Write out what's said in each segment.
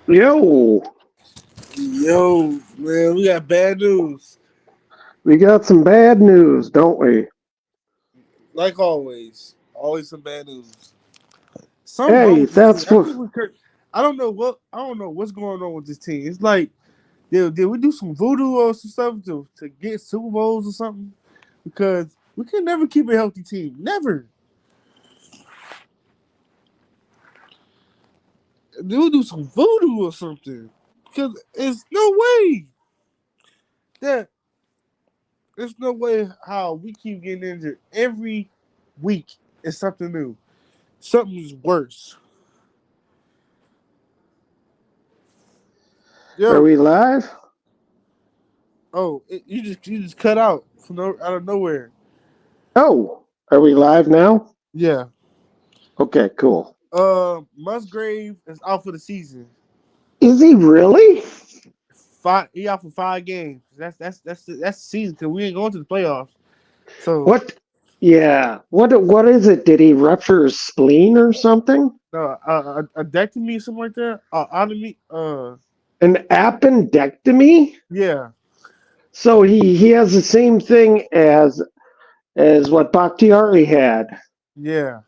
Yo, Yo, man, we got bad news. we got some bad news, don't we? Like always. Always some bad news. Something wrong Hey, with this team. that's what. I don't know what's going on with this team. It's like did we do some voodoo or some stuff to get Super Bowls or something? Because we can never keep a healthy team. Never. Did we do some voodoo or something? Because it's no way that there's no way how we keep getting injured every week. It's something new. Something's worse. Are Yo, we live? you just cut out from out of nowhere. Oh, are we live now? Yeah. Okay, cool. Musgrave is out for the season. Is he really? He out for 5 games. That's the season because we ain't going to the playoffs. So What? Yeah. What is it? Did he rupture his spleen or something? a deck to me something like that. Out of me. An appendectomy? Yeah, So he has the same thing as what Bakhtiari had. yeah.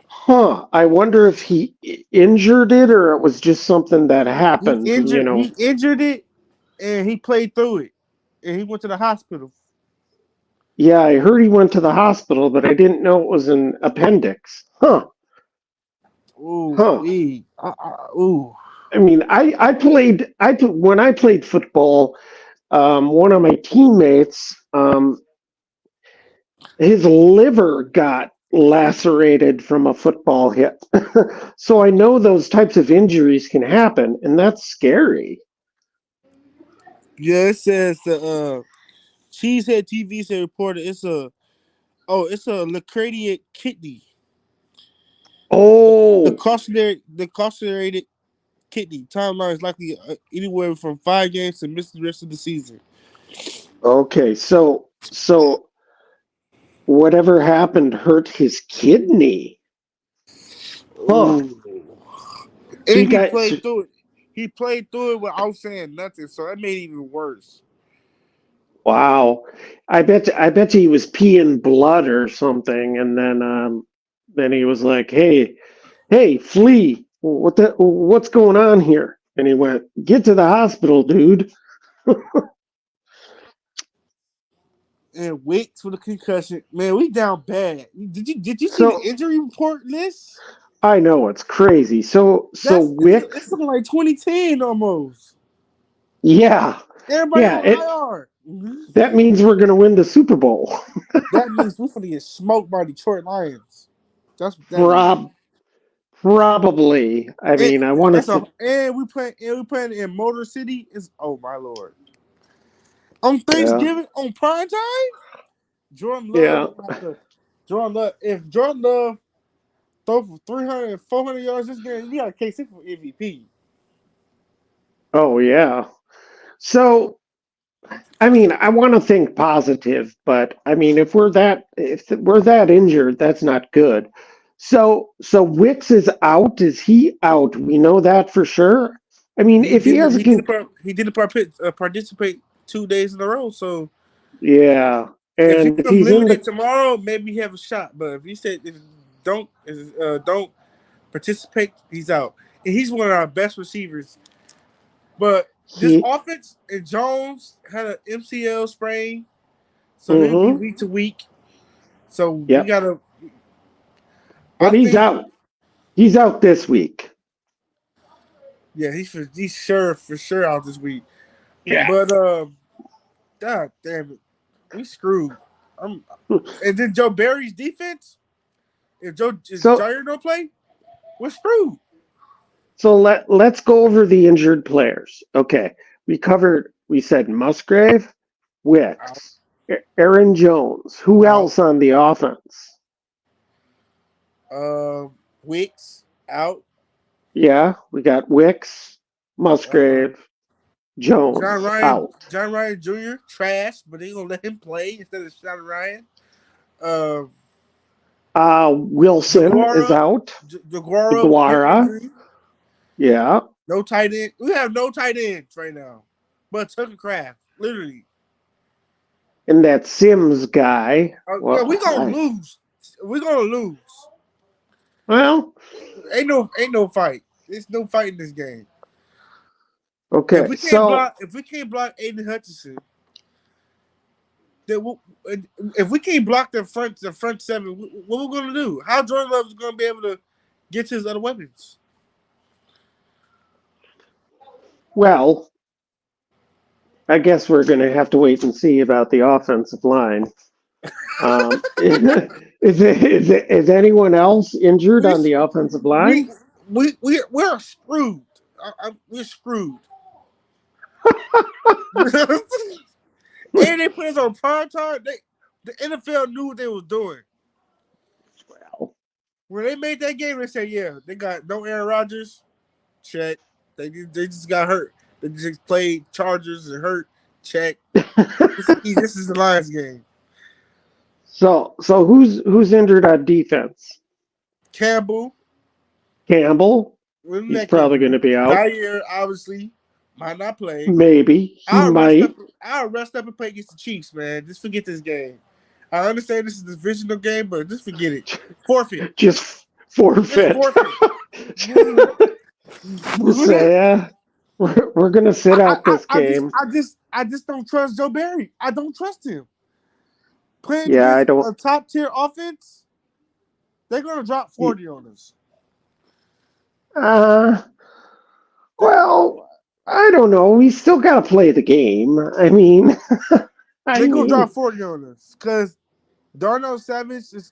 Huh. I wonder if he injured it or it was just something that He happened, you injured. know. He injured it, and he played through it, and he went to the hospital. Yeah, I heard he went to the hospital, but I didn't know it was an appendix. Huh. Ooh, Huh. ooh. I mean, when I played football. One of my teammates, his liver got lacerated from a football hit. So I know those types of injuries can happen, and that's scary. Yeah, it says the Cheesehead TV said reported it's a lacerated kidney. The Oh, carcerated kidney timeline is likely anywhere from 5 games to miss the rest of the season. okay. So whatever happened hurt his kidney. Huh. Ooh. So And you got He played through it without saying nothing, so that made it even worse. wow. I bet you he was peeing blood or something, and then he was like, hey, Flea, what's going on here? And he went, get to the hospital, dude. And Wicks with a concussion. Man, we down bad. Did you see the So injury report list? I know it's crazy. So It's Wicks, something like 2010 almost. yeah, Everybody yeah, on it IR. Mhm. that means we're gonna win the Super Bowl. That means we're gonna get smoked by Detroit Lions. That's what that means. Prob Probably. I And mean, I want to that's a say, and we playing in Motor City. Is oh my lord. On yeah, Thanksgiving on prime time, Jordan Love yeah. gonna have to Jordan Love if Jordan Love throw for 300, 400 yards this game, he got a case for MVP. Oh yeah. So I mean, I want to think positive, but I mean, if we're that injured, that's not good. So Wicks is out. Is he out? We know that for sure. I mean, He if he didn't has a he didn't he didn't participate 2 days in a row. So yeah, if he and if come he's in limited the tomorrow, maybe he have a shot. But if he said if don't participate, he's out. And he's one of our best receivers. But this he, offense and Jones had an MCL sprain, so he'll be mm-hmm, week to week. So we yep, gotta. I but he's think out. He's out this week. yeah, he's sure for sure out this week. Yeah. But God damn it, we screwed. I'm and then Joe Barry's defense. If So Jair don't play, we're screwed. let's go over the injured players. Okay, we said Musgrave, Out, Wicks, Aaron Jones. Who out. else on the offense? Wicks out. Yeah, we got Wicks, Uh, Musgrave, Jones out. John Ryan Jr. trash, but they gonna let him play instead of Sean Ryan. Uh, Wilson is Jaguara, out. Jaguara hip Iguara, injury. yeah. No tight end. We have no tight ends right now, but Tucker Craft, literally. And that Sims guy. Yeah, Well, we gonna lose. We gonna lose. well, Ain't no fight. There's no fight in this game. okay. If we can't block Aiden Hutchinson, then if we can't block the front seven, what we gonna do? How Jordan Love is gonna be able to get to his other weapons? Well, I guess we're going to have to wait and see about the offensive line. Is anyone else injured on the offensive line? We're screwed. We're screwed. And they put us on prime time. The NFL knew what they was doing. Well, when they made that game, they said, "Yeah, they got no Aaron Rodgers." Check. They just got hurt. They just played Chargers and hurt. Check. This is the Lions game. So who's injured on defense? Campbell. He's probably going to be out. Dyer obviously might not play. Maybe he might. I'll rest up and play against the Chiefs, man. Just forget this game. I understand this is a divisional game, but just forget it. Forfeit. Just forfeit. Yeah, we're gonna sit out this game. I just don't trust Joe Barry. I don't trust him. Playing I don't. A top tier offense, they're gonna drop 40 on us. Well, I don't know. We still got to play the game. I mean, they're gonna drop 40 on us because Darnell Savage is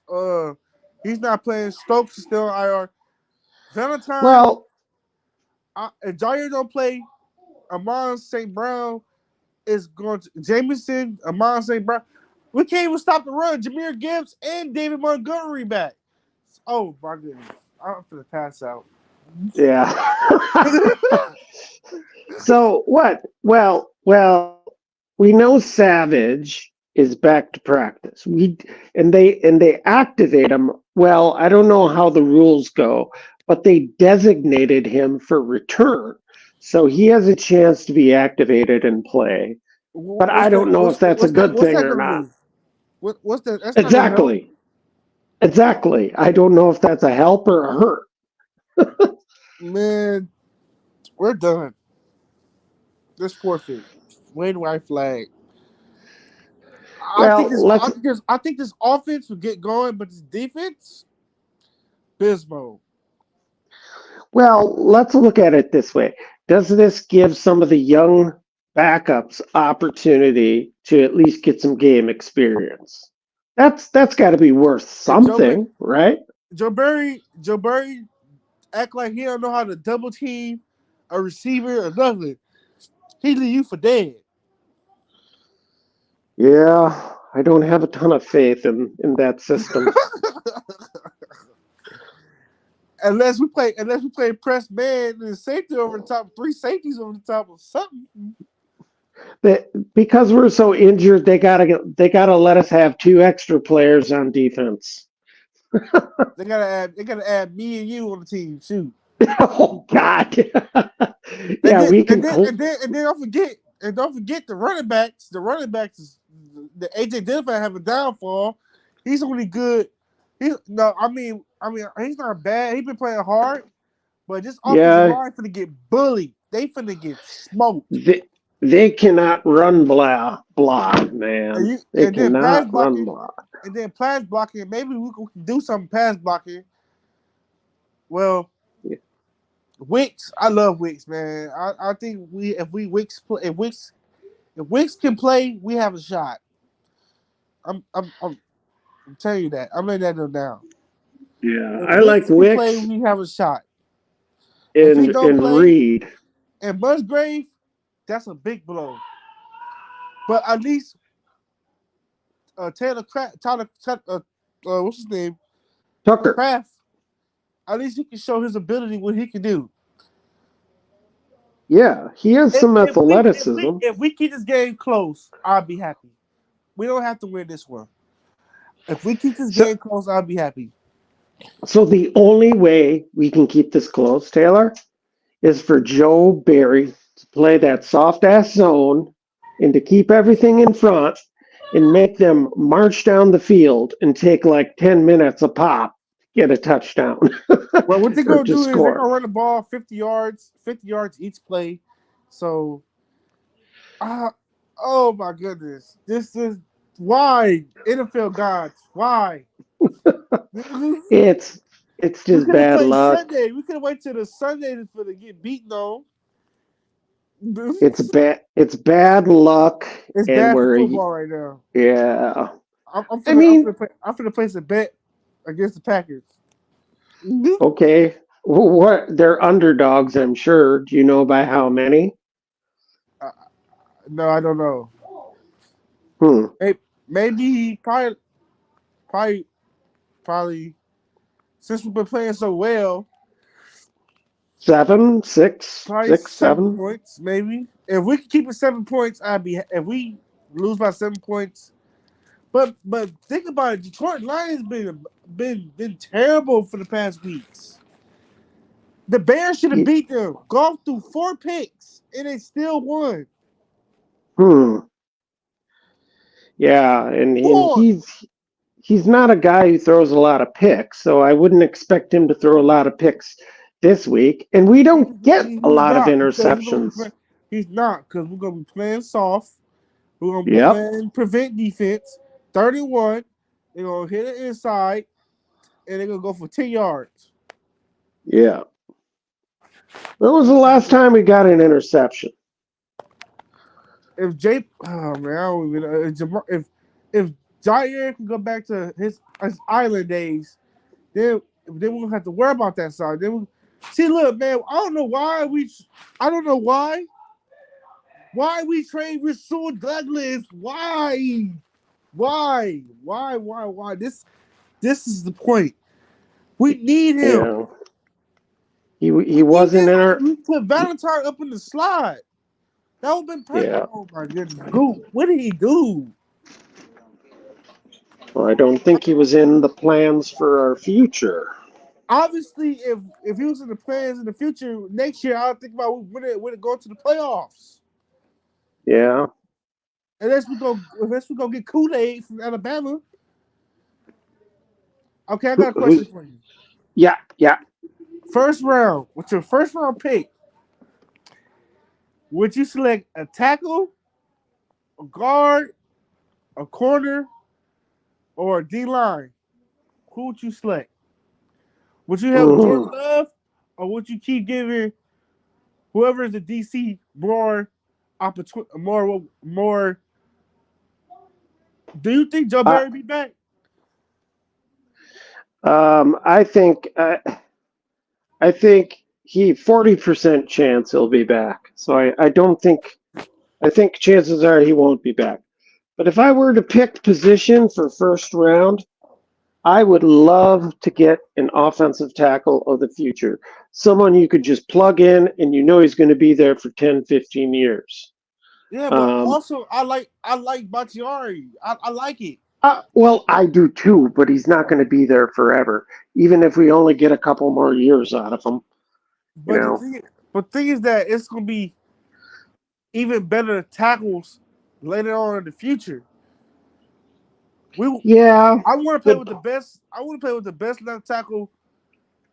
he's not playing. Stokes is still IR. Valentine. Well, if Jair don't play, Amon St. Brown is going to Jameson, Amon St. Brown. We can't even stop the run. Jahmyr Gibbs and David Montgomery back. Oh my goodness. I'm gonna pass out. Yeah. So what? Well, we know Savage is back to practice. They activate him. Well, I don't know how the rules go, but they designated him for return. So he has a chance to be activated and play. But I don't know if that's a good thing or not. What's that? That's exactly. Exactly. I don't know if that's a help or a hurt. Man, we're done. This forfeit. Win white flag. I think this offense will get going, but this defense, Bismo. Well, let's look at it this way. Does this give some of the young backups opportunity to at least get some game experience? That's got to be worth something, right? Joe Barry act like he don't know how to double team a receiver or nothing. He leave you for dead. Yeah, I don't have a ton of faith in that system. unless we play press man and safety over the top, 3 safeties over the top of something. Because we're so injured, they gotta let us have 2 extra players on defense. They gotta add me and you on the team too. Oh God! And don't forget the running backs. The running backs, the AJ Dillon have a downfall. He's only good. He's not bad. He's been playing hard, but this offensive line finna get bullied. They finna get smoked. They cannot run block, man. They cannot run block. And then pass blocking. Maybe we can do some pass blocking. Well, Wicks, I love Wicks, man. I think if Wicks can play, we have a shot. I'm telling you that. I'm letting that know now. Yeah, I like Wicks. Play, we have a shot. And Reed and Musgrave, that's a big blow. But at least Tyler, what's his name? Tucker Kraft. At least he can show his ability, what he can do. Yeah, he has some athleticism. If we keep this game close, I'll be happy. We don't have to win this one. If we keep this game close, I'll be happy. So the only way we can keep this close, Taylor, is for Joe Barry to play that soft ass zone and to keep everything in front and make them march down the field and take like 10 minutes a pop to get a touchdown Well, what they're or gonna to do is they're score. gonna run the ball 50 yards each play. So, uh, oh my goodness, this is why NFL gods, why? we It's it's just could have bad played luck. Sunday. We could have waited till the Sunday for to get beaten on. It's bad luck It's and bad for we're football right now. yeah. I'm I finna, I'm mean, finna, play, I'm finna place a bet against the Packers. okay. What they're underdogs, I'm sure. Do you know by how many? Uh, no, I don't know. Hmm. Maybe, probably, probably. Since we've been playing so well, Seven, six, probably six, 7. 7 points. Maybe if we can keep it 7 points, I'd be. If we lose by 7 points, but think about it. Detroit Lions been terrible for the past weeks. The Bears should have Y- beat them. Golf threw 4 picks and they still won. Hmm. Yeah, and Four. he's not a guy who throws a lot of picks, so I wouldn't expect him to throw a lot of picks this week. And we don't get a He's lot of not because we're gonna be interceptions. play, he's not because we're gonna be playing soft. We're gonna be Yep. playing prevent defense. 31. They're gonna hit it inside and they're gonna go for 10 yards. Yeah. When was the last time we got an interception? If oh man, I don't even know. If Jair can go back to his island days, then we don't have to worry about that side. See, look, man, I don't know why we trade Rasul Douglas. Why? This is the point. We need him. Yeah. He We need wasn't in him. our We put Valentine up in the slide. That would have been perfect. yeah. Oh my goodness, Goop, what did he do? Well, I don't think he was in the plans for our future. Obviously, if he was in the plans in the future next year, I'll think about when it go to the playoffs. Yeah. Unless we go get Kool-Aid from Alabama. Okay, I got a Who, question for you. yeah. First round, with your first round pick, would you select a tackle, a guard, a corner, or a D line? Who would you select? Would you have Jordan Mm. Love, or would you keep giving whoever is the DC more opportunity, more? Do you think Joe I Barry be back? I think I think he 40% chance he'll be back. So I don't think I think chances are he won't be back. But if I were to pick position for first round, I would love to get an offensive tackle of the future. Someone you could just plug in and you know he's going to be there for 10, 15 years. Yeah, but Um, also I like Bakhtiari. I like it. well, I do too, but he's not going to be there forever. Even if we only get a couple more years out of him, you But the know. thing, but thing is that it's gonna be even better tackles later on in the future. We Yeah, I want to play the with the best. I want to play with the best left tackle.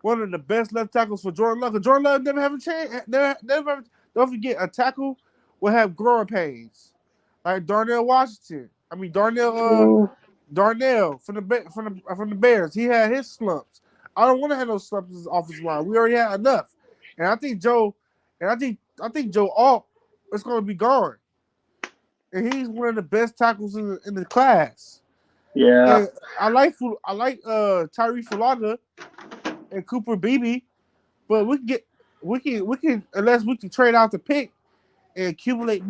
One of the best left tackles for Jordan Love. 'Cause Jordan Love never have a chance. Never. Don't forget, a tackle will have growing pains, like Darnell Washington. I mean oh, Darnell from the Bears. He had his slumps. I don't want to have those slumps in his offensive line. We already had enough, and I think Joe Alt is going to be gone, and he's one of the best tackles in the class. yeah, And I like Tyree Falaga and Cooper Beebe, but we can unless we can trade out the pick and accumulate yeah.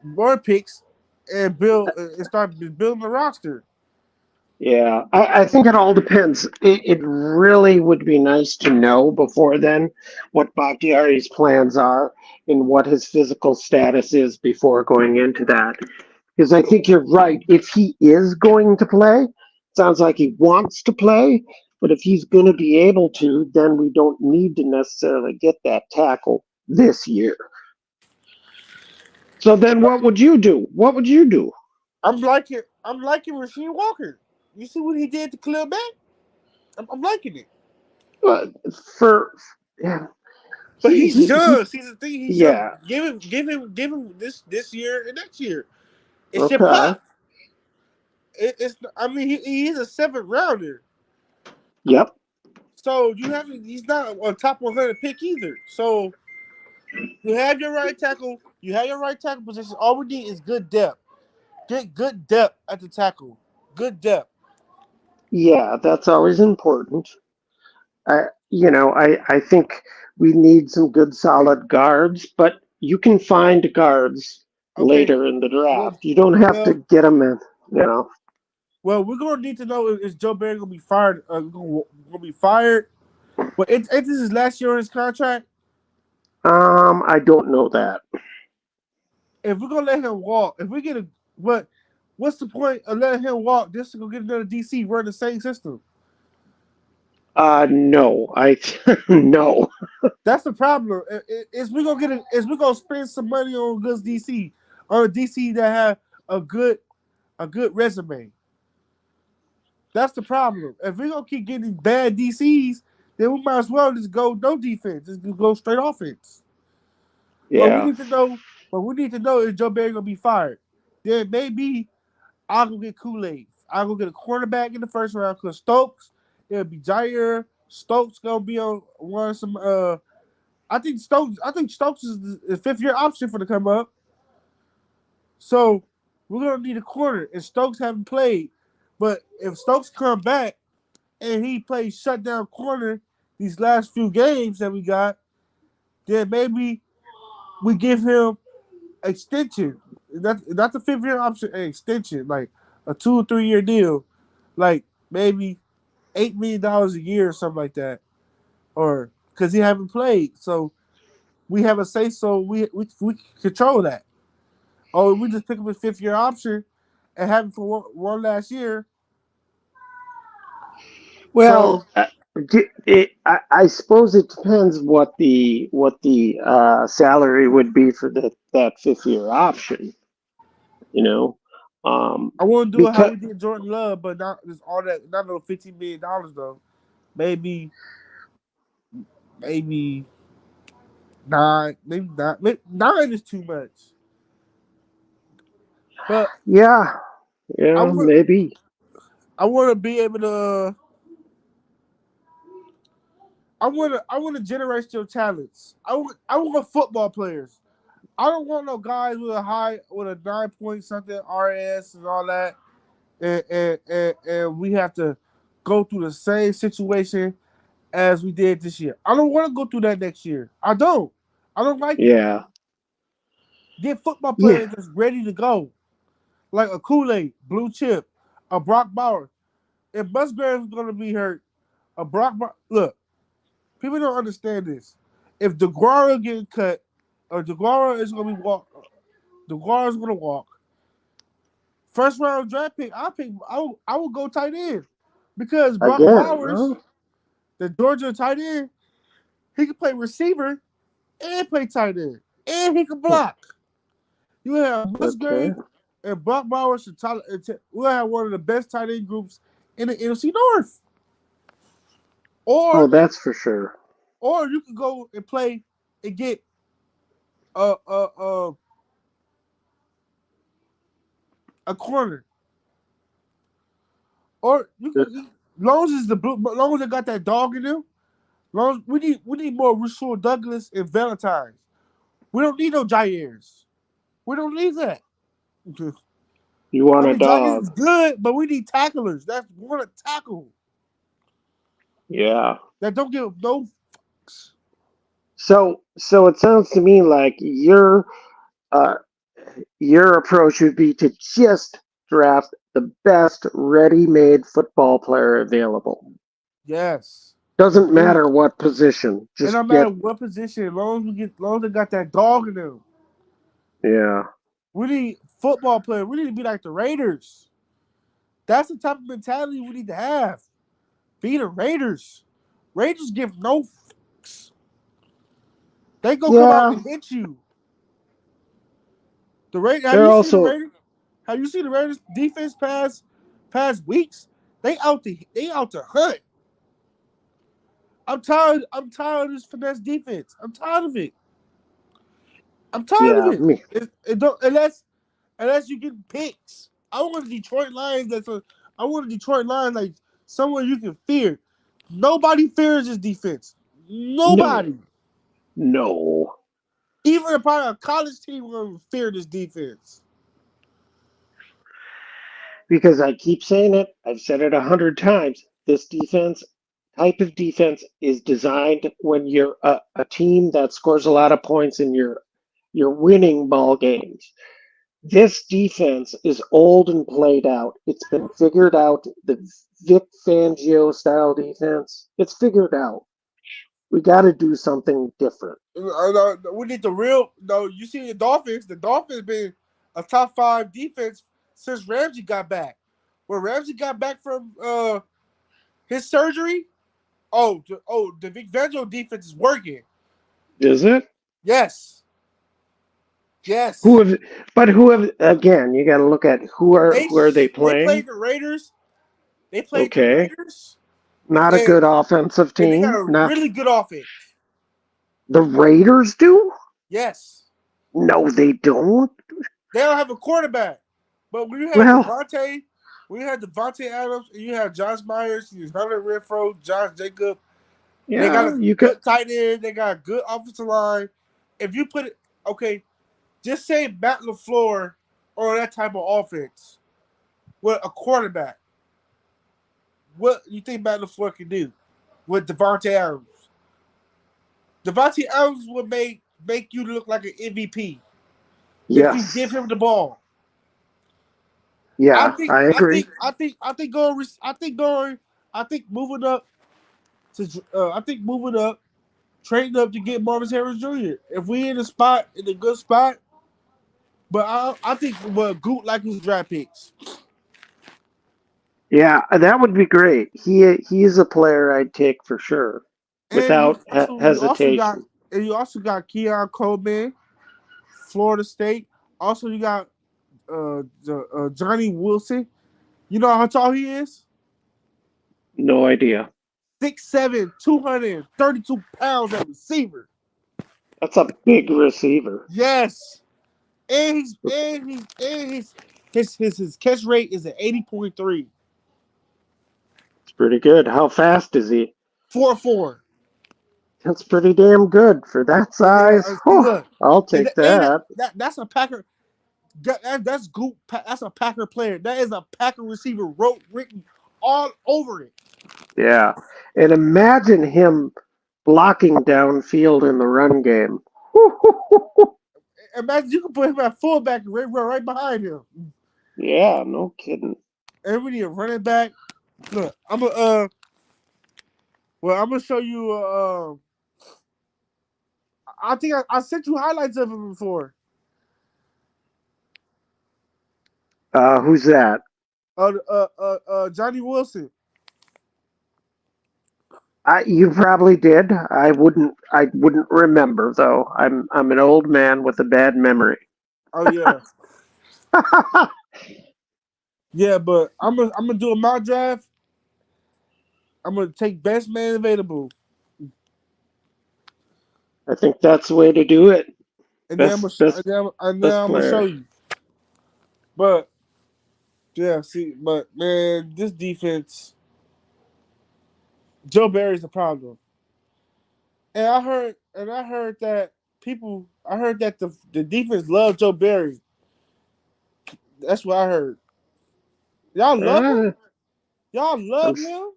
more picks, and build and start building the roster. Yeah, I think it all depends. It really would be nice to know before then what Bakhtiari's plans are and what his physical status is before going into that. Because I think you're right. If he is going to play, sounds like he wants to play. But if he's going to be able to, then we don't need to necessarily get that tackle this year. So then what would you do? What would you do? I'm liking Rasheed Walker. You see what he did to Khalil Mack? I'm liking it. Uh, for yeah, But he, he's he young. he See the thing, he's young. yeah. Give him this year and next year. It should Okay. pop. It's. I mean, he's a seventh rounder. Yep. So you have. He's not a top 100 pick either. So you have your right tackle. You have your right tackle position. All we need is good depth. Get good depth at the tackle. Good depth. Yeah, that's always important. I think we need some good solid guards, but you can find guards Okay. later in the Well, draft. You don't have to well, get them in, you know. well. We're gonna need to know is Joe Barry gonna be fired? Gonna be fired? But it this is last year on his contract. I don't know that. If we're gonna let him walk, if we get a what, what's the point of letting him walk just to go get another DC run the same system? No, no. That's the problem. Is we gonna is we gonna spend some money on good DC, on a DC that have a good resume. That's the problem. If we gonna keep getting bad DCs, then we might as well just go no defense, just go straight offense. But we Yeah. need to know. But we need to know is Joe Barry gonna be fired? Then maybe I'll go get Kool-Aid. I'll go get a cornerback in the first round because Stokes, it'll be Jair. Stokes gonna be on one of some I think Stokes is the fifth year option for to come up. So we're gonna need a corner. And Stokes haven't played. But if Stokes come back and he plays shutdown corner these last few games that we got, then maybe we give him extension. Not the fifth year option, an extension, like a 2 or 3 year deal, like maybe $8 million a year or something like that, or because he haven't played, so we have a say so we control that. Or we just pick up a fifth year option and have him for one last year. Well, So I suppose it depends what the salary would be for that fifth year option. You know, I want to do it how because we did Jordan Love, but not just all that. Not no $15 million though. Maybe maybe nine. Maybe nine. Maybe nine is too much. But yeah, I yeah, want maybe. I want to be able to. I want to generational talents. I want football players. I don't want no guys with a 9 point something RS and all that, and we have to go through the same situation as we did this year. I don't want to go through that next year. I don't. I don't like it. Yeah, Get football yeah. players that's ready to go, like a Kool-Aid, Blue Chip, a Brock Bauer. If Musgrave's gonna be hurt, a look. People don't understand this. If DeGuara getting cut, or DeGuara is gonna be DeGuara's gonna walk. First round draft pick, I will go tight end because Brock Again, Bowers, huh? the Georgia tight end, he can play receiver and play tight end, and he can block. You have Okay. Musgrave and Brock Bowers. We'll have one of the best tight end groups in the NFC North. Oh, Or that's for sure. you can go and play and get a a a, a corner. Or you can, long as it's the blue, long as they got that dog in them. Long as we need more Russell Douglas and Valentines. We don't need no Jair's. We don't need that. You I want a mean, Jair is dog? good, but we need tacklers. That's one to tackle Yeah. that don't give no fucks. So it sounds to me like uh your approach would be to just draft the best ready-made football player available. Yes. Doesn't And matter what position. it Just don't matter get what position, as long as they got that dog in them. yeah. We need football players. We need to be like the Raiders. That's the type of mentality we need to have. Be the Raiders. Raiders give no fucks. They go come out Yeah, and hit you. The Raiders. Have they're you seen the also Raiders? Have you seen the Raiders defense past weeks? They out to hunt. I'm tired. I'm tired of this finesse defense. I'm tired of it. I'm tired of yeah, it. me. It don't unless you get picks. I want a Detroit Lions I want a Detroit Lions like someone you can fear. Nobody fears this defense. No, Nobody. no. Even if a college team will fear this defense. Because I keep saying it, I've said it 100 times. This type of defense, is designed when you're a team that scores a lot of points and you're winning ball games. This defense is old and played out. It's been figured out. The Vic Fangio style defense, it's figured out. We got to do something different. We need the real. No, you see the Dolphins. The Dolphins been a top 5 defense since Ramsey got back. When Ramsey got back from his surgery, the Vic Fangio defense is working. Is it? Yes, Who yes. have, again, you got to look at who are they They playing? played the Raiders. They played the Okay. Raiders, Not a and good offensive they got team. a Not really good offense. the Raiders do? Yes, No, they don't. they don't have a quarterback, but Well, when you had Devontae Adams, and you have Josh Myers, you Hunter Renfro, Josh Jacob, and they got a yeah, you could. good tight end. They got a good offensive line. If you put it, okay, just say Matt LaFleur or that type of offense with a quarterback. What you think Matt LaFleur can do with Devontae Adams? Devontae Adams would make you look like an MVP if you Yes. give him the ball. I Yeah, think I I agree. think I think I think going I think going I think moving up to I think moving up, trading up to get Marvin Harris Jr. If we in a good spot, but I think Goot like his draft picks. Yeah, that would be great. He's a player I'd take for sure, And without hesitation. you also got Keon Coleman, Florida State. Also you got Johnny Wilson. You know how tall he is? No idea. 6'7", 232 pounds at receiver. That's a big receiver. Yes. His catch rate is at 80.3. It's pretty good. How fast is he? 4-4. That's pretty damn good for that Yeah, size. see, Whew, look. I'll take that. That's a Packer. That's Goop. That's a Packer player. That is a Packer receiver written all over it. Yeah. And imagine him blocking downfield in the run game. Imagine you can put him at fullback and right behind him. Yeah, no kidding. And we need a running back. Look, I'm gonna show you. I think I sent you highlights of him before. Who's that? Johnny Wilson. You probably did. I wouldn't remember though. I'm an old man with a bad memory. Oh yeah, yeah. But I'm gonna do a mock draft. I'm gonna take best man available, I think that's the way to do it. and then Best best best I'm gonna show player. you. But yeah, see, but man, this defense, Joe Barry's the problem. And I heard that the defense loved Joe Barry. That's what I heard. Y'all love him. Uh, Y'all I'm love him.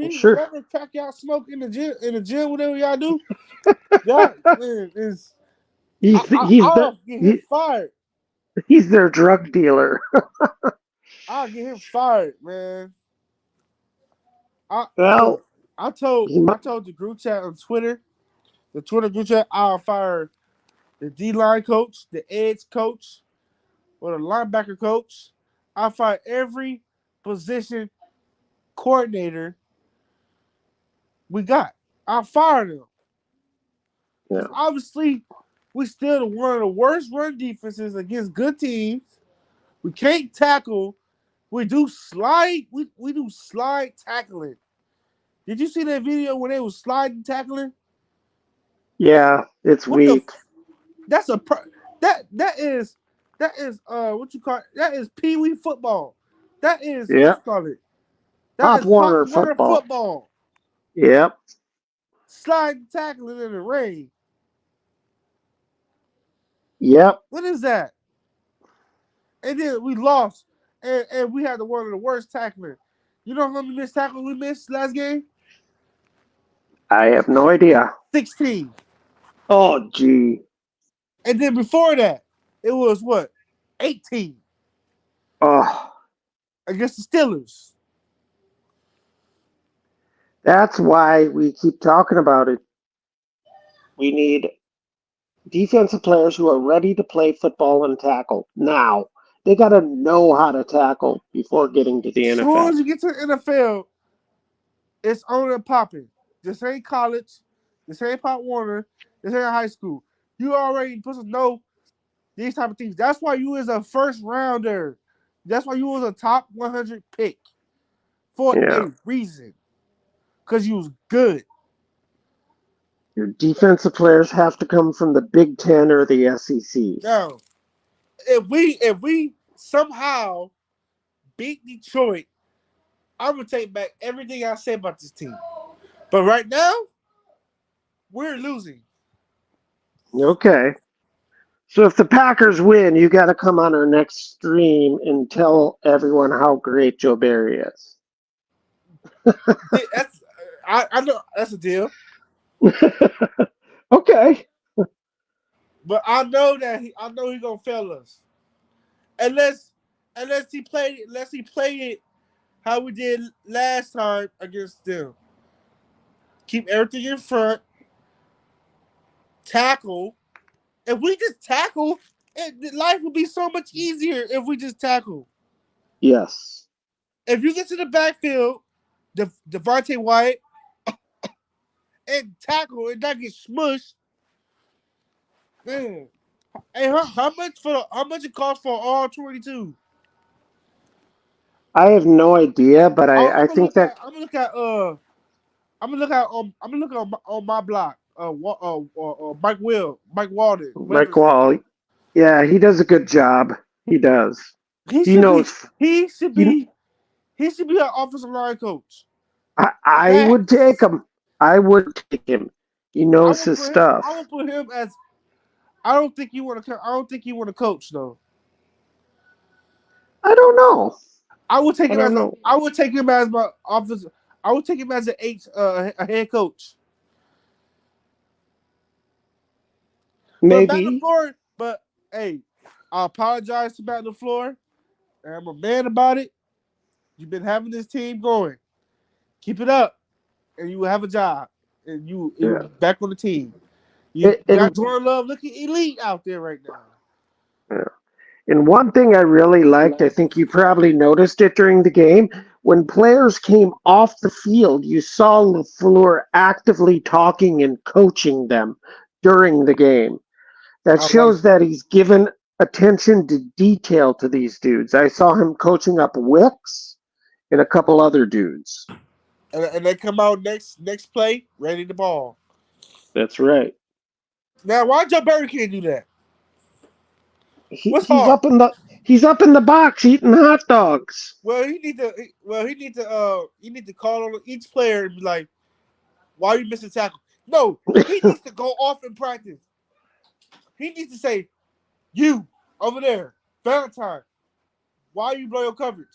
I'm sure Whatever crack y'all smoke in the gym, whatever y'all do, y'all man, is he's I'll get him fired. he's their drug dealer. I'll get him fired, man. I Well, look. he mu- I told the group chat on Twitter, the Twitter group chat. I'll fire the D line coach, the edge coach, or the linebacker coach. I'll fire every position coordinator we got. I fired him. Yeah. Obviously, we still one of the worst run defenses against good teams. We can't tackle. We do slide. We do slide tackling. Did you see that video when they was sliding tackling? Yeah, it's What the? weak. That's a that is what you call it? That is pee wee football. That is what Yeah. you call it. That Pop is Pop Warner Warner football. football. Yep. Sliding tackling in the rain. Yep. What is that? And then we lost, and we had one of the worst tackling. You know how many missed tackles we missed last game? I have no idea. 16. Oh, gee. And then before that, it was what? 18 Oh, against the Steelers. that's why we keep talking about it. We need defensive players who are ready to play football and tackle now. They got to know how to tackle before getting to the As soon NFL. as you get to the NFL, it's on and popping. This ain't college. This ain't Pop Warner. This ain't high school. You already supposed to know these type of things. That's why you was a first rounder. That's why you was a top 100 pick for Yeah. a reason. Because you was good. Your defensive players have to come from the Big Ten or the SEC. Now, if we somehow beat Detroit, I'm gonna take back everything I said about this team. But right now, we're losing. Okay. So if the Packers win, you got to come on our next stream and tell everyone how great Joe Barry is. That's I know that's a deal. Okay. But I know that I know he's gonna fail us. Unless he played it how we did last time against them. Keep everything in front. Tackle. If we just tackle, life would be so much easier if we just tackle. Yes. If you get to the backfield, Devontae Wyatt, and tackle and not get smushed, man. Hey, how much it costs for all 22? I have no idea, but I I'm gonna think look that at I'm gonna look on my block. Mike Walden, whatever Mike his name Wall, is. yeah, he does a good job. He does. He He should be knows. he should He, be he should be an offensive line coach. I would take Facts. him. I would take him. He knows his stuff. I will put him as I don't think you want to coach though. I don't know. I would take I him don't know. I would take him as my offensive. I would take him as a head coach. But Matt Maybe. LaFleur, but hey, I apologize to Matt LaFleur. And I'm a man about it. You've been having this team going. Keep it up, and you will have a job, and you Yeah. back on the team. You got And Jordan Love looking elite out there right now. yeah. And one thing I really liked, I think you probably noticed it during the game, when players came off the field, you saw LaFleur actively talking and coaching them during the game. That I like, shows that he's given attention to detail to these dudes. I saw him coaching up Wicks and a couple other dudes. and they come out next play ready to ball. That's right. Now, why Joe Barry can't do that? He, What's he's hard? up in the he's up in the box eating hot dogs. Well, he need to call on each player and be like, "Why are you missing tackle?" No, he needs to go off in practice. He needs to say, "You over there, Valentine, why you blow your coverage?"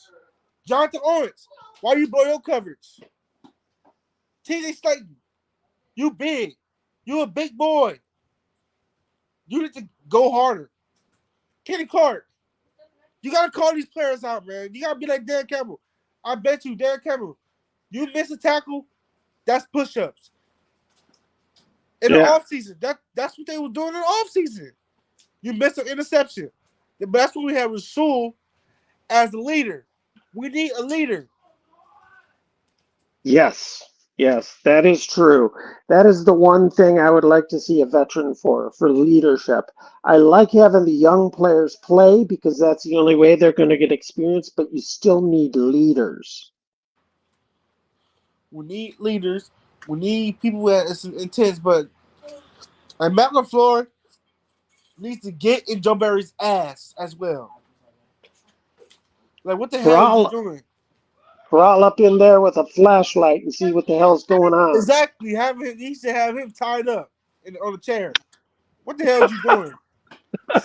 Jonathan Owens, why you blow your coverage? TJ Slayton, you big. You a big boy. You need to go harder. Kenny Clark, you gotta call these players out, man. You gotta be like Dan Campbell. I bet you, Dan Campbell, you miss a tackle, that's push-ups. In the Yeah. offseason, that's what they were doing in the offseason. You missed an interception. But that's what we have Rasul as a leader. We need a leader. Yes. Yes, that is true. That is the one thing I would like to see a veteran for leadership. I like having the young players play because that's the only way they're going to get experience, but you still need leaders. We need leaders. We need people that is intense. But Matt LaFleur needs to get in Joe Barry's ass as well. Like, what the hell are you Crawl, doing? crawl up in there with a flashlight and see what the hell's going on. Exactly. He should have him tied up on a chair. What the hell are you doing?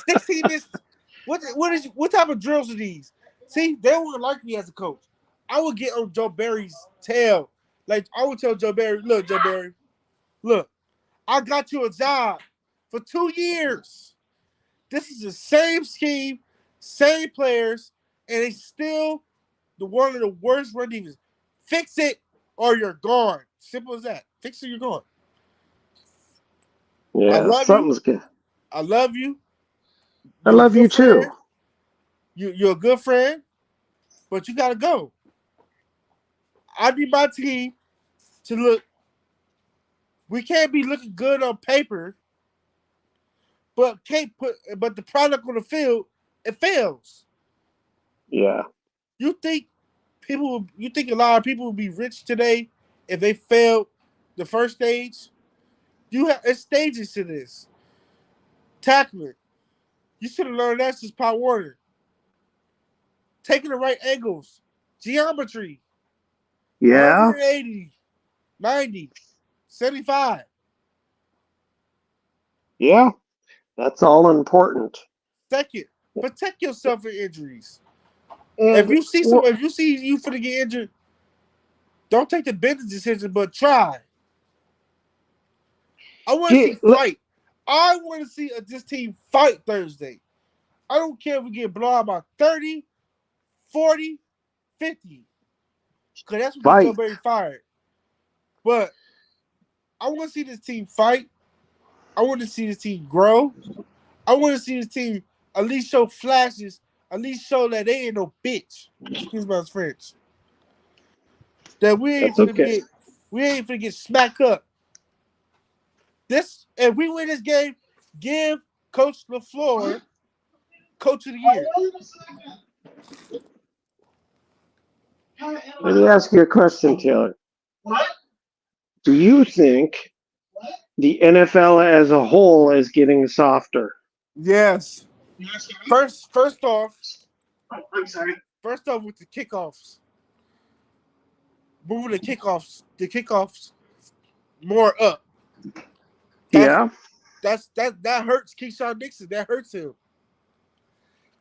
16 minutes. What type of drills are these? See, they wouldn't like me as a coach. I would get on Joe Barry's tail. Like, I would tell Joe Barry, look, Joe Barry, look, I got you a job for 2 years. This is the same scheme, same players, and it's still one of the worst run defenses. Fix it or you're gone. Simple as that. Fix it, you're gone. I Yeah, love you. something's good. I love you. I You're a love you good friend. too. You're a good friend, but you gotta go. I need my team to look. We can't be looking good on paper, but the product on the field, it fails. Yeah. You think you think a lot of people would be rich today if they failed the first stage? It's stages to this. Tackling. You should have learned that since Pop Warner. Taking the right angles. Geometry. Yeah. 180, 90, 75. Yeah. That's all important. Second, protect yourself from injuries. And If you see you finna get injured, don't take the business decision, but try. I want to see fight. I want to see this team fight Thursday. I don't care if we get blown out by 30, 40, 50. Because that's what gets Joe Barry fired. But I want to see this team fight. I want to see this team grow. I want to see this team at least show flashes, at least show that they ain't no bitch. Excuse my French. That we ain't finna get smacked up. If we win this game, give Coach LaFleur Coach of the Year. Let me ask you a question, Taylor. Do you think the NFL as a whole is getting softer? Yes. First off, I'm sorry. First off with the kickoffs. Moving the kickoffs more up. That hurts Keyshawn Nixon. That hurts him.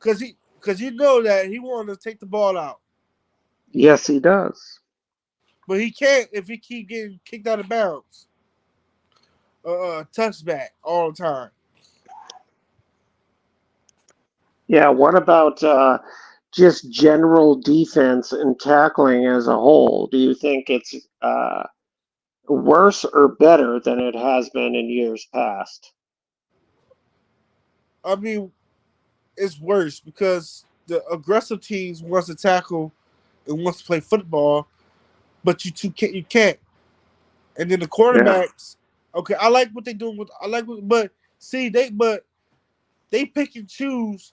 Cause you know that he wanted to take the ball out. Yes, he does. But he can't if he keep getting kicked out of bounds. Touchback all the time. Yeah, what about just general defense and tackling as a whole? Do you think it's worse or better than it has been in years past? I mean, it's worse because the aggressive teams wants to tackle and wants to play football, but you can't. And then the quarterbacks, okay, I like what they're doing but they pick and choose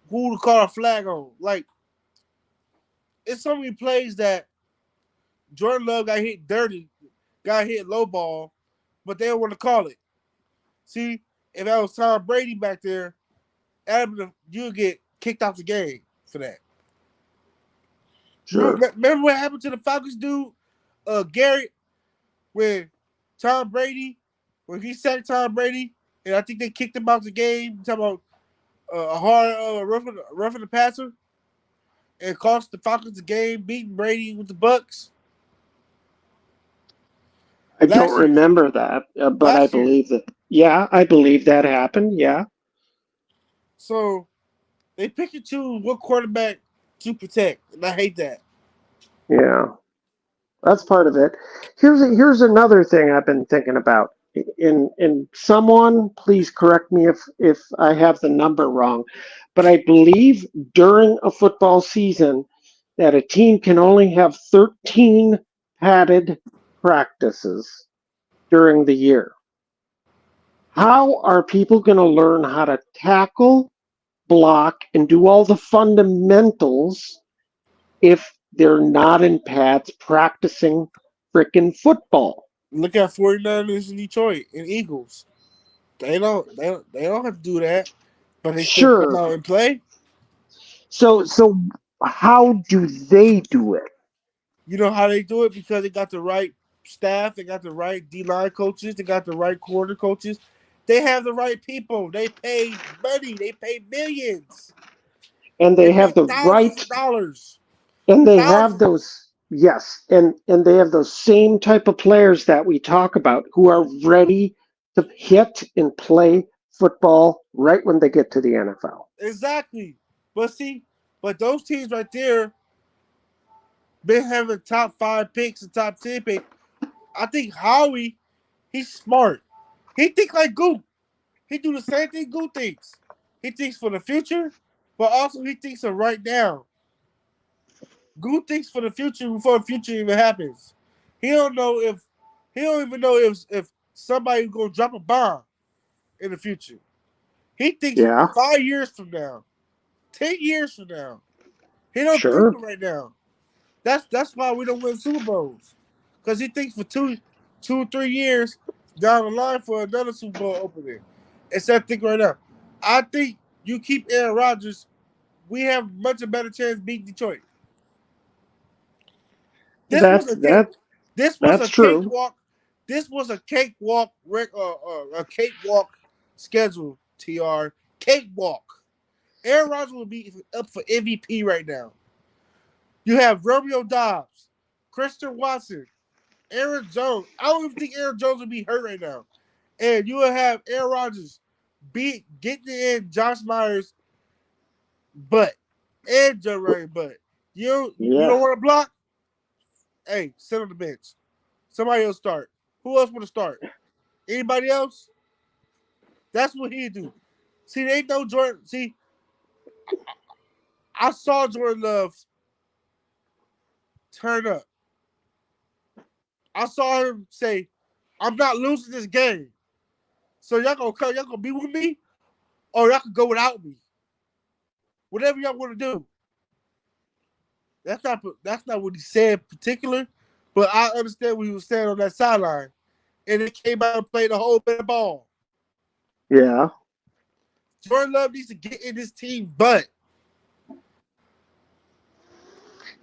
who to call a flag on. Like, it's so many plays that Jordan Love got hit dirty, got hit low ball, but they don't want to call it. See, if that was Tom Brady back there, you'll get kicked out the game for that. Sure. Remember what happened to the Falcons dude, Garrett, when he sacked Tom Brady, and I think they kicked him out the game. Talking about a hard roughing the passer, and cost the Falcons the game, beating Brady with the Bucks. I don't remember that, but I believe that. Yeah, I believe that happened. Yeah. So they pick and choose what quarterback to protect, and I hate that. Yeah, that's part of it. Here's another thing I've been thinking about. In someone, please correct me if I have the number wrong, but I believe during a football season that a team can only have 13 padded practices during the year. How are people going to learn how to tackle, block, and do all the fundamentals if they're not in pads practicing frickin' football? Look at 49ers in Detroit and Eagles. They don't have to do that, but they still come Sure. out and play. So how do they do it? You know how they do it? Because they got the right staff, they got the right D line coaches, they got the right corner coaches. They have the right people. They pay money. They pay millions. And They they pay have the thousands right, of dollars. and they have Thousands. those, yes, and they have those same type of players that we talk about who are ready to hit and play football right when they get to the NFL. Exactly. But see, but those teams right there been having top 5 picks and top 10 picks. I think Howie, he's smart. He think like Goop. He do the same thing Goop thinks. He thinks for the future, but also he thinks of right now. Goop thinks for the future before the future even happens. He don't know if he don't even know if somebody's gonna drop a bomb in the future. He thinks Yeah, 5 years from now, 10 years from now. He don't think sure. of right now. That's why we don't win Super Bowls. Because he thinks for 3 years down the line for another Super Bowl opening. Instead of thinking right now. I think you keep Aaron Rodgers, we have much a better chance beating Detroit. This was That's a cake. that This was that's a true. cakewalk. This was a cakewalk. A cakewalk schedule. Tr cakewalk. Aaron Rodgers will be up for MVP right now. You have Romeo Dobbs, Christian Watson, Aaron Jones. I don't even think Aaron Jones would be hurt right now. And you will have Aaron Rodgers getting in Josh Myers' butt and Joe Ryan butt. You Yeah. don't want to block? Hey, sit on the bench. Somebody else start. Who else want to start? Anybody else? That's what he do. See, they know Jordan. See, I saw Jordan Love turn up. I saw him say, "I'm not losing this game. So y'all gonna come, y'all gonna be with me, or y'all can go without me. Whatever y'all want to do." That's not what he said particular, but I understand what he was saying on that sideline. And they came out and played the whole bit of ball. Yeah. Jordan Love needs to get in this team butt.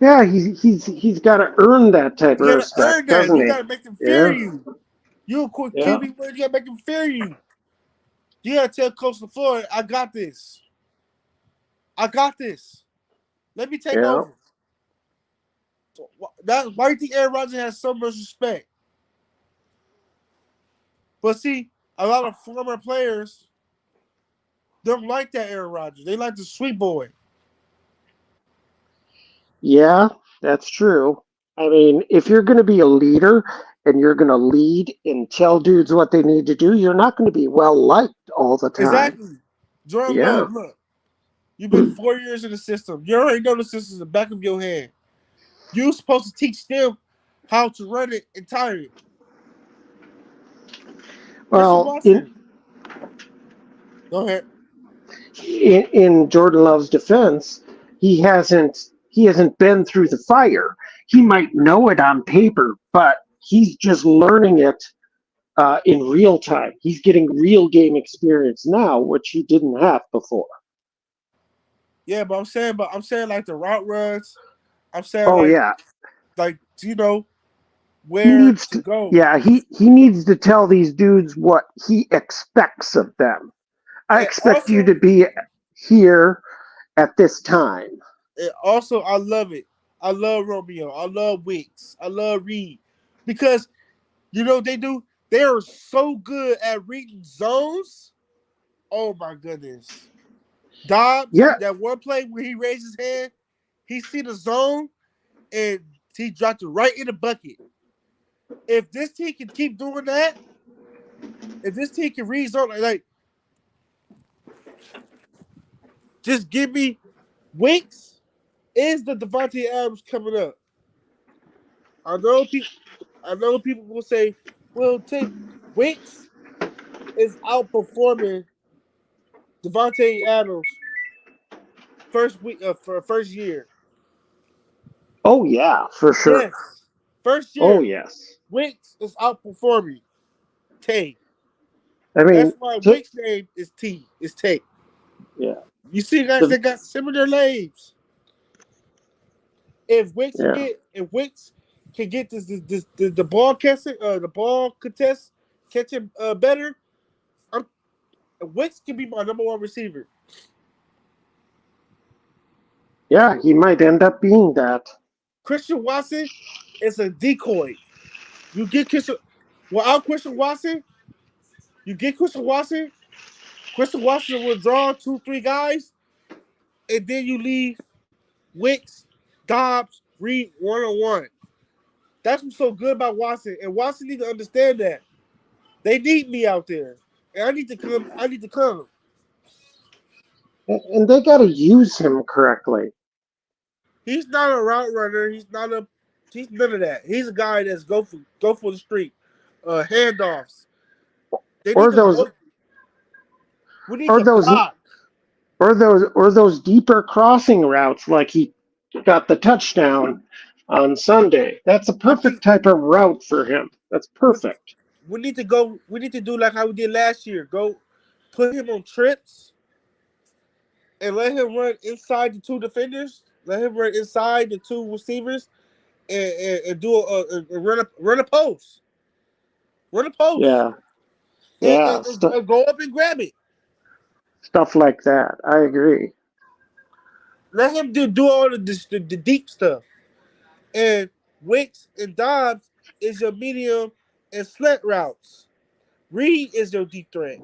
Yeah, he's got to earn that type You of gotta earn respect, that. doesn't You he? gotta make them fear Yeah. you. You a quick Yeah. QB player, you gotta make them fear you. You gotta tell Coach LaFleur, I got this. I got this. Let me take Yeah. over. Why do you think Aaron Rodgers has so much respect? But see, a lot of former players don't like that Aaron Rodgers. They like the sweet boy. Yeah, that's true. I mean, if you're going to be a leader and you're going to lead and tell dudes what they need to do, you're not going to be well liked all the time. Exactly. Jordan Yeah. Love, look, you've been 4 years in the system. You already know the system in the back of your head. You're supposed to teach them how to run it entirely. Christian Well, in Watson, go ahead. in Jordan Love's defense, he hasn't he hasn't been through the fire. He might know it on paper, but he's just learning it in real time. He's getting real game experience now, which he didn't have before. Yeah, but I'm saying like the route runs. I'm saying Oh yeah, like you know he where needs to to. go. Yeah, he needs to tell these dudes what he expects of them. I And expect you also, to be here at this time. I love it. I love Romeo. I love Wicks. I love Reed because you know what they do. They are so good at reading zones. Oh my goodness, Dobbs, Yeah, that one play where he raised his hand, he see the zone and he dropped it right in the bucket. If this team can keep doing that, if this team can read zone, like just give me Winks is the Devontae Adams coming up. I know people. I know people will say, "Well, Wicks is outperforming Devontae Adams first week for first year." Oh yeah, for sure. Yes, first Oh year, yes. Wicks is outperforming Tay. I That's mean, why Wicks' name is T. Is Tay. yeah, You see, guys, the, they got similar names. If yeah, If Wicks can get the ball catching, the ball contest catching better, I'm, Wicks can be my number one receiver. yeah. He might end up being that. Christian Watson is a decoy. You get Christian without Christian Watson, you get Christian Watson. Christian Watson will draw two, three guys, and then you leave Wicks, Dobbs, Reed one on one. That's what's so good about Watson, and Watson need to understand that they need me out there, and I need to come. I need to come. And they got to use him correctly. He's not a route runner. He's not a. He's none of that. He's a guy that's go for the street, handoffs. They need Or to those, blow. We need or to those, block. or those deeper crossing routes, like he got the touchdown on Sunday. That's a I think perfect type of route for him. That's we, perfect. we need to go. We need to do like how we did last year. Go put him on trips and let him run inside the two defenders. Let him run inside the two receivers and do run a post. Run a post Yeah, yeah, and go up and grab it. stuff like that. I agree. Let him do all the deep stuff. And Wicks and Dobbs is your medium and slant routes. Reed is your deep threat.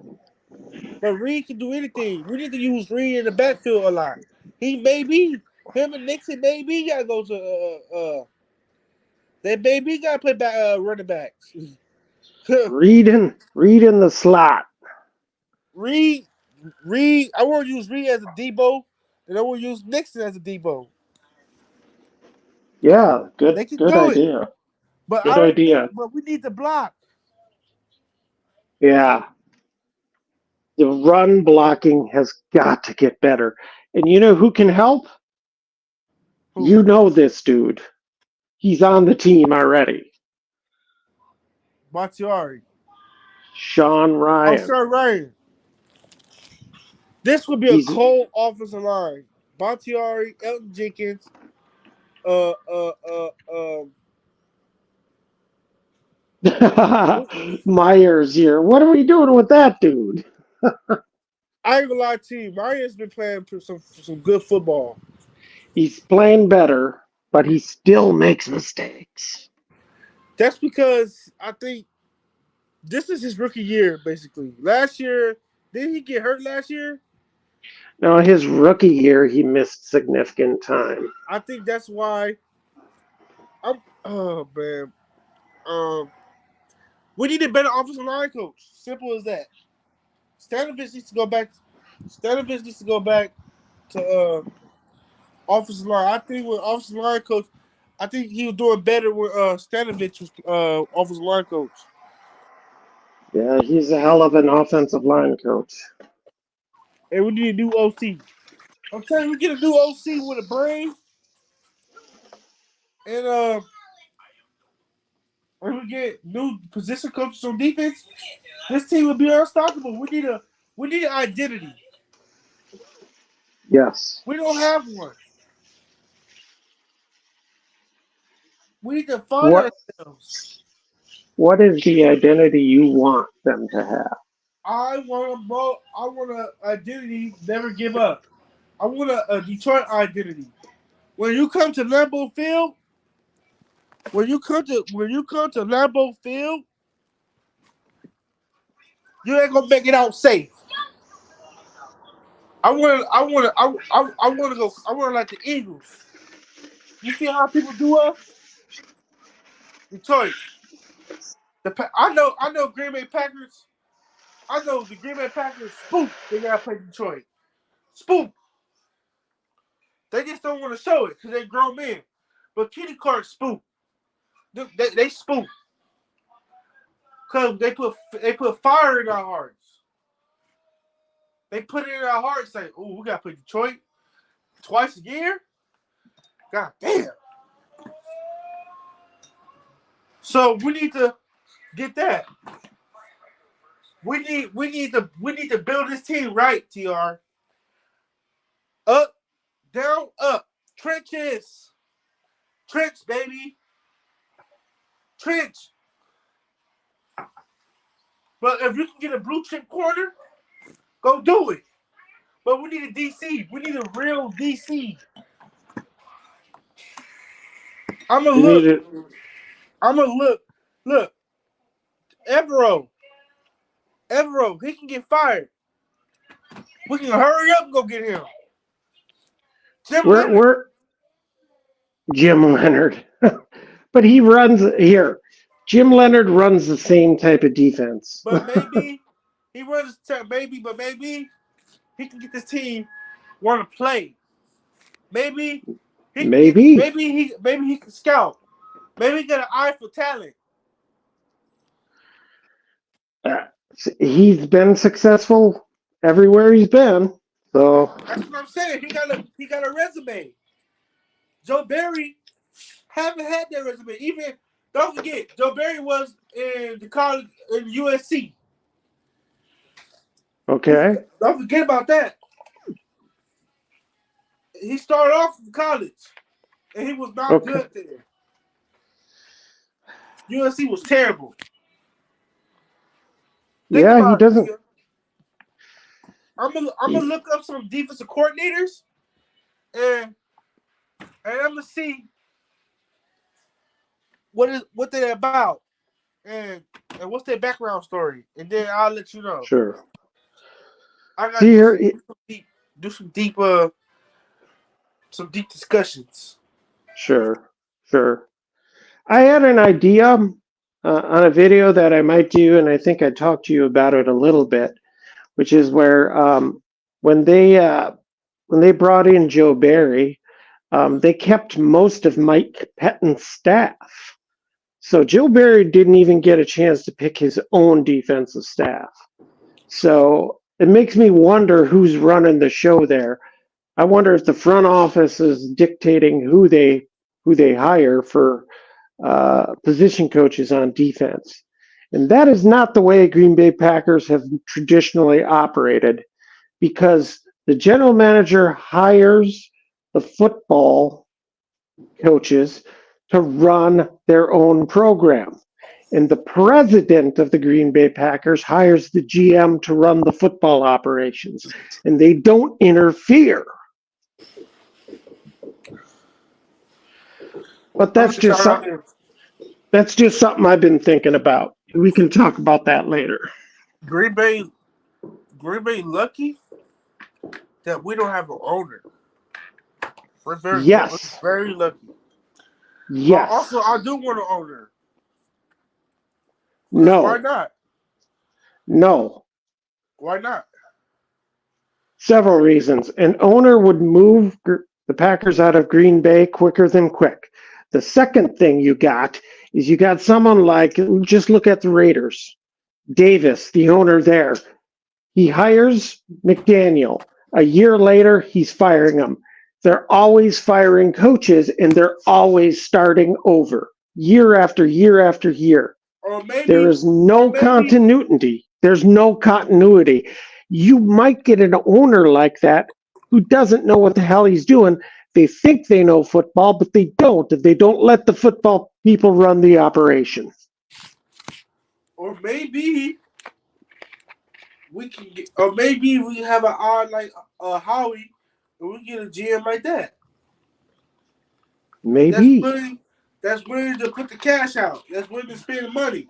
But Reed can do anything. We need to use Reed in the backfield a lot. He may be him and Nixon maybe gotta go to they maybe gotta play back running backs. Read in the slot. Reed Reed I want to use Reed as a Debo and I want to use Nixon as a Debo. Yeah, They good, can good do it. idea. But Good idea. we need to block. Yeah, the run blocking has got to get better. And you know who can help? Who? You know this dude. He's on the team already. Bakhtiari. Sean Oh, Ryan. Sean Ryan. This would be a He's cold offensive line. Bakhtiari, Elton Jenkins, uh, uh, uh, um, Myers here. What are we doing with that dude? I ain't gonna lie to you. Mario's been playing some good football. He's playing better, but he still makes mistakes. That's because I think this is his rookie year, basically. Last year, didn't he get hurt last year? Now, his rookie year, he missed significant time. I think that's why I'm oh man. Um we need a better offensive line coach. Simple as that. Stanovich needs to go back. Stanovich needs to go back to offensive line. I think with offensive line coach, I think he was doing better with Stanovich was offensive line coach. Yeah, he's a hell of an offensive line coach. And we need a new OC. I'm telling you, we get a new OC with a brain, and we get new position coaches on defense. This team will be unstoppable. We need an identity. Yes. We don't have one. We need to find What ourselves. What is the identity you want them to have? I want an identity. Never give up. I want a Detroit identity. When you come to Lambeau Field, when you come to Lambeau Field, you ain't gonna make it out safe. I want to like the Eagles. You see how people do us? Detroit. I know Green Bay Packers. I know the Green Bay Packers spook. They gotta play Detroit. Spook. They just don't want to show it because they grown men. But Kenny Clark spook. They spook. Cause they put fire in our hearts. They put it in our hearts, say, "Oh, we gotta play Detroit twice a year." God damn. So we need to get that. We need to build this team right, TR. Up, down, up. Trenches. Trench, baby. Trench. But if you can get a blue chip corner, go do it. But we need a DC. We need a real DC. I'm gonna look. Look, Evero, he can get fired. We can hurry up and go get him. We're Jim Leonard. But he runs here. Jim Leonard runs the same type of defense. But maybe he runs. Maybe he can get this team want to play. Maybe he can scout. Maybe he got an eye for talent. He's been successful everywhere he's been. So that's what I'm saying. He got a resume. Joe Barry haven't had that resume. Even don't forget, Joe Barry was in the college in USC. Okay. Don't forget about that. He started off in college, and he was not good there. USC was terrible. He doesn't. I'm gonna look up some defensive coordinators, and I'm gonna see what they're about, and what's their background story, and then I'll let you know. Sure. I gotta do some deep discussions. Sure. I had an idea on a video that I might do, and I think I talked to you about it a little bit, which is where when they brought in Joe Barry, they kept most of Mike Pettine's staff. So Joe Barry didn't even get a chance to pick his own defensive staff. So it makes me wonder who's running the show there. I wonder if the front office is dictating who they hire for position coaches on defense. And that is not the way Green Bay Packers have traditionally operated, because the general manager hires the football coaches to run their own program. And the president of the Green Bay Packers hires the GM to run the football operations. And they don't interfere. But that's just something I've been thinking about. We can talk about that later. Green Bay lucky that we don't have an owner. We're very lucky. Yes. But also, I do want an owner. No. Why not? No. Why not? Several reasons. An owner would move the Packers out of Green Bay quicker than quick. The second thing you got someone like, just look at the Raiders. Davis, the owner there. He hires McDaniel. A year later, he's firing him. They're always firing coaches, and they're always starting over, year after year after year. There is no continuity. There's no continuity. You might get an owner like that who doesn't know what the hell he's doing. They think they know football, but they don't. They don't let the football people run the operation. Or maybe we can get, or maybe we have an odd like Howie, and we get a GM like that. Maybe. That's willing to put the cash out. That's willing to spend the money.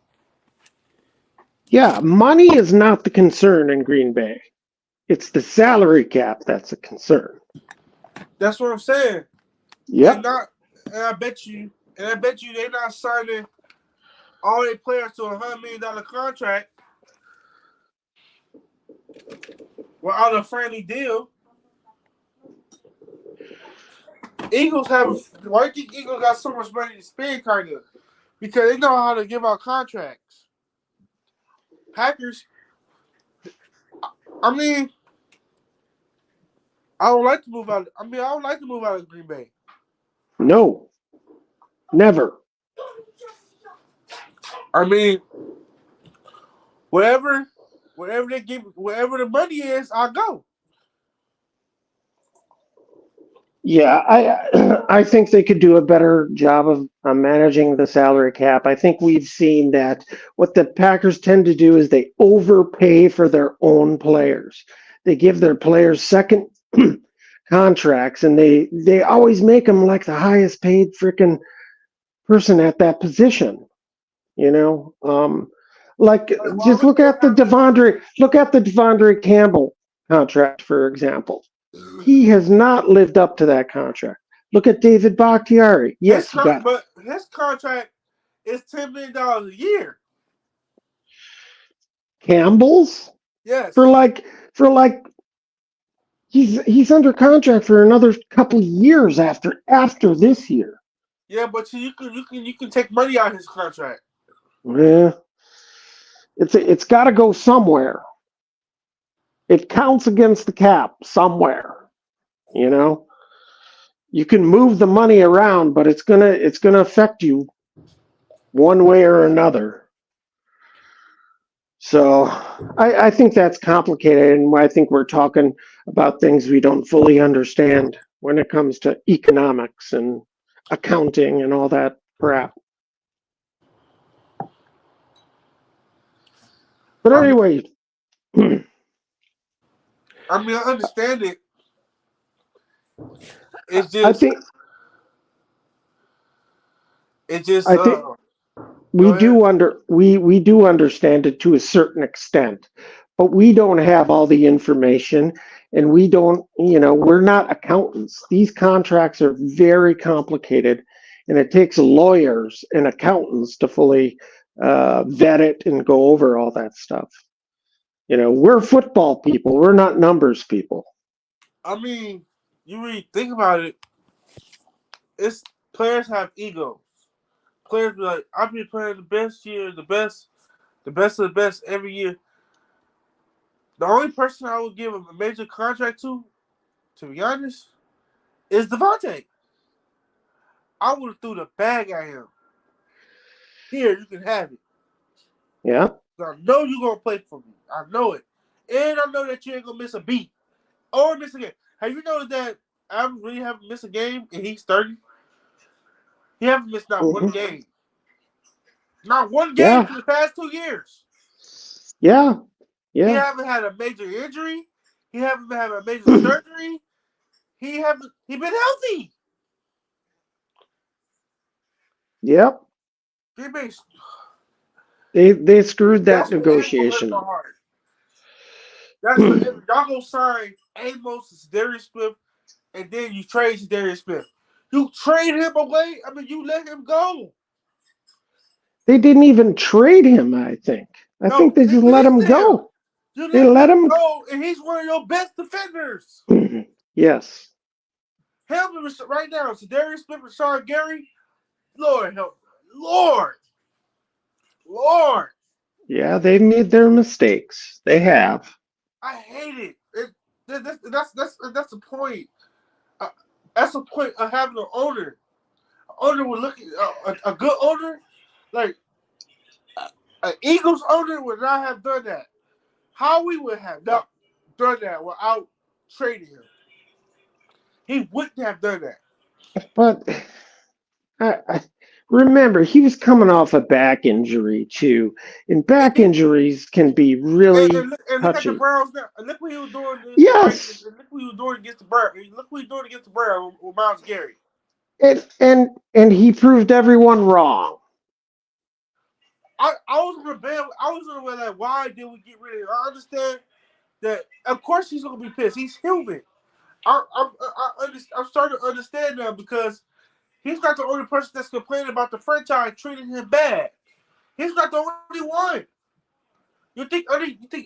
Yeah, money is not the concern in Green Bay. It's the salary cap that's a concern. That's what I'm saying. Yep. And I bet you they're not signing all their players to $100 million contract without a friendly deal. Why do you think Eagles got so much money to spend, kind of? Because they know how to give out contracts. Packers. I mean, I don't like to move out. I mean, I don't like to move out of Green Bay. No, never. I mean, wherever they give, wherever the money is, I'll go. Yeah, I think they could do a better job of managing the salary cap. I think we've seen that what the Packers tend to do is they overpay for their own players. They give their players second contracts, and they always make them like the highest paid freaking person at that position. You know, like Like, why just we can't have Look at the Devondre Campbell contract, for example. He has not lived up to that contract. Look at David Bakhtiari. Yes, he got but his contract is $10 million a year. Campbell's Yes. for like he's under contract for another couple years after this year. Yeah, but you can take money out of his contract. Yeah, it's got to go somewhere. It counts against the cap somewhere. You know, you can move the money around, but it's gonna affect you one way or another. So I think that's complicated, and I think we're talking about things we don't fully understand when it comes to economics and accounting and all that crap. But I mean, anyway, I understand it. It's I just, think it just. I think Go ahead. we do understand it to a certain extent, but we don't have all the information, and we don't, we're not accountants. These contracts are very complicated, and it takes lawyers and accountants to fully vet it and go over all that stuff. We're football people, we're not numbers people. I mean, you really think about it. It's players have egos. Players be like, I've been playing the best year, the best of the best every year. The only person I would give a major contract to be honest, is Devontae. I would have threw the bag at him. Here, you can have it. Yeah. I know you're gonna play for me. I know it, and I know that you ain't gonna miss a beat or miss a game. Have you noticed that I really haven't missed a game and he's 30? He haven't missed not one Mhm. game. Not one game Yeah. for the past 2 years. Yeah. He Yeah. haven't had a major injury. He haven't had a major surgery. He been healthy. Yep. Green Bay, They screwed that that's what hurt negotiation my up. heart. That's what y'all gonna sign Amos, Darius Smith, and then you trade Darius Smith. You trade him away. I mean, you let him go. They didn't even trade him, I think. I think No, they they just let released him him. go. You They let let him him. go, and he's one of your best defenders. Yes. Help him right now. So Darius Smith and Sean Gary, Lord help, Lord. Yeah, they've made their mistakes. They have. I hate it. That's the point. That's the point of having an owner. An owner would look at a good owner, like an Eagles owner would not have done that. How we would have not done that without trading him. He wouldn't have done that. But I remember, he was coming off a back injury, too. And back And, injuries can be really look at the touchy. Browns now. And look what he was doing against the Vikings. Yes. And look what he was doing against the Browns. Look what he's doing against the Browns with Myles Garrett. And he proved everyone wrong. I was rebel. I was gonna be like, why did we get rid of him? I understand that. Of course, he's gonna be pissed. He's human. I'm starting to understand now because he's not the only person that's complaining about the franchise treating him bad. He's not the only one. You think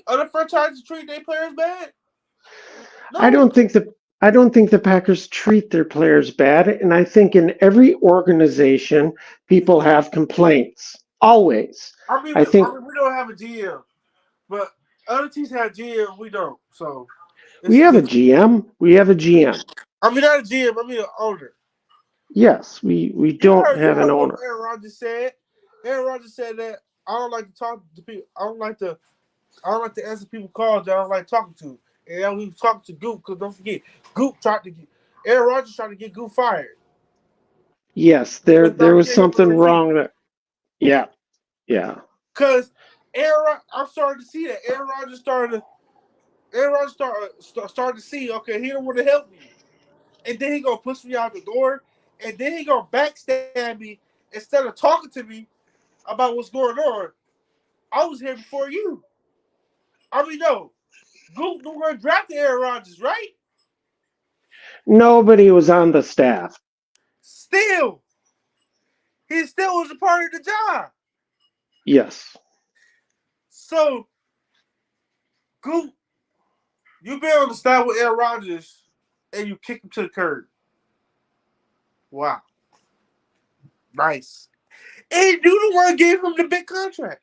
other franchises treat their players bad? No. I don't think the Packers treat their players bad, and I think in every organization people have complaints. Always. I mean, I think we don't have a GM. But other teams have GM, we don't. So We have a GM. We have a GM. I mean, not a GM. I mean, an owner. Yes, we don't You have an heard what owner. Aaron Rodgers said. Aaron Rodgers said that I don't like to talk to people. I don't like to answer people calls that I don't like talking to. And then we was talking to Goop because don't forget, Aaron Rodgers tried to get Goop fired. Yes, there was something wrong. Yeah. Because I'm starting to see that Aaron Rodgers started to see, okay, he don't want to help me. And then he gonna push me out the door, and then he gonna backstab me instead of talking to me about what's going on. I was here before you. I mean, no, Goop don't want to draft Aaron Rodgers, right? Nobody was on the staff. Still, he still was a part of the job. Yes. So, Goop, you been on the staff with Aaron Rodgers, and you kick him to the curb. Wow. Nice. And you the one gave him the big contract.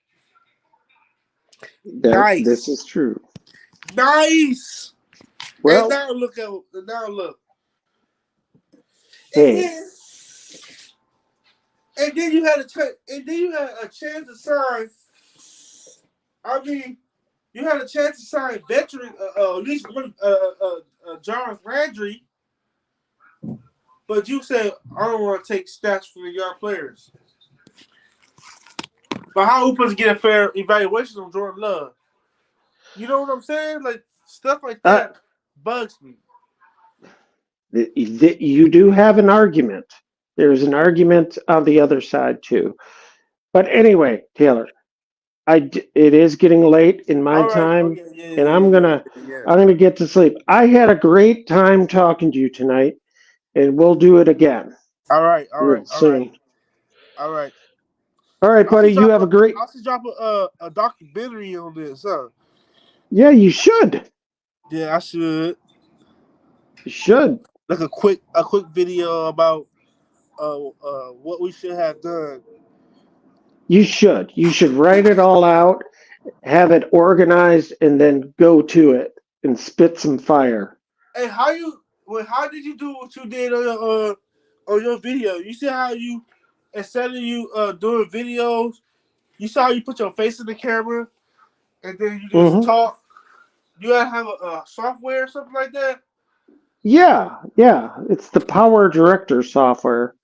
Nice. This is true. Nice. Well, and now look. hey. And then you had a chance to sign. I mean, you had a chance to sign veteran, at least Jarvis Landry. But you said, I don't want to take stats from the young players. But how are we supposed to get a fair evaluation on Jordan Love? You know what I'm saying? Like, stuff like that bugs me. You do have an argument. There's an argument on the other side, too. But anyway, Taylor, it is getting late in my time, and I'm gonna get to sleep. I had a great time talking to you tonight, and we'll do it again. All right. Soon. All right. All right, buddy. You have a great. I should drop a documentary on this, huh? Yeah, you should. Yeah, I should. You should. Like a quick video about what we should have done. You should. You should write it all out, have it organized, and then go to it and spit some fire. Hey, how did you do what you did on your video? You see how you, instead of you doing videos, you saw how you put your face in the camera and then you just talk. You gotta have a software or something like that. Yeah. It's the Power Director software.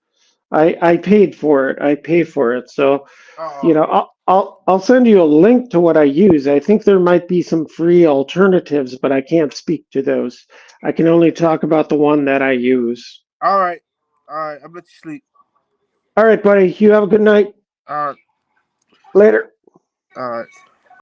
I paid for it. I pay for it. So, I'll send you a link to what I use. I think there might be some free alternatives, but I can't speak to those. I can only talk about the one that I use. All right. I'm let you sleep. All right, buddy. You have a good night. All right. Later. All right.